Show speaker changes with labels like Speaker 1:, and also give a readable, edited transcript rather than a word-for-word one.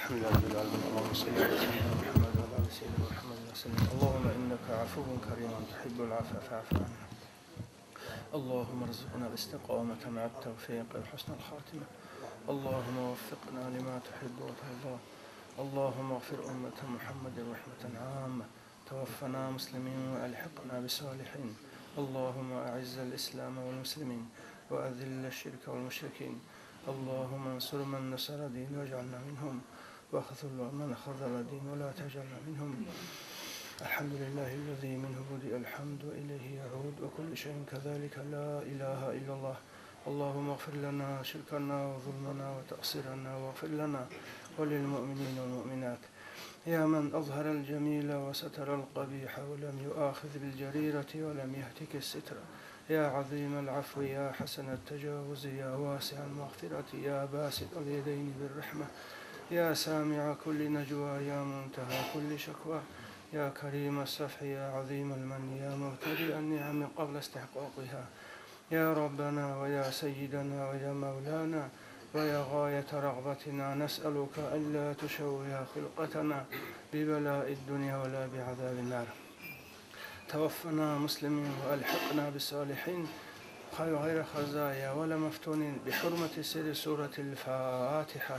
Speaker 1: الحمد لله رب العالمين. اللهم صل على سيدنا محمد وعلى آل سيدنا محمد وسلم. اللهم إنك عفو كريم تحب العفو فاعف عنا. اللهم ارزقنا الاستقامة مع التوفيق وحسن الخاتمة. اللهم وفقنا لما تحب وترضى. اللهم اغفر أمة محمد رحمة عامة. توفنا مسلمين وألحقنا بالصالحين. اللهم أعز الإسلام والمسلمين وأذل الشرك والمشركين. اللهم انصر من نصر دين واجعلنا منهم، واخذل من خذل دين ولا تجعلنا منهم. الحمد لله الذي منه بدأ الحمد وإليه يعود، وكل شيء كذلك، لا إله إلا الله. اللهم اغفر لنا شركنا وظلمنا وتقصيرنا، واغفر لنا وللمؤمنين والمؤمنات. يا من أظهر الجميل وستر القبيح ولم يؤاخذ بالجريرة ولم يهتك الستر. يا عظيم العفو، يا حسن التجاوز، يا واسع المغفرة، يا باسط اليدين بالرحمة، يا سامع كل نجوى، يا منتهى كل شكوى، يا كريم الصفح، يا عظيم المن، يا مبتدئ النعم قبل استحقاقها. يا ربنا ويا سيدنا ويا مولانا ويا غاية رغبتنا، نسألك ألا تشوه خلقتنا ببلاء الدنيا ولا بعذاب النار. توفنا مسلمين وألحقنا بالصالحين غير خزايا ولا مفتونين، بحرمة سر سورة الفاتحة.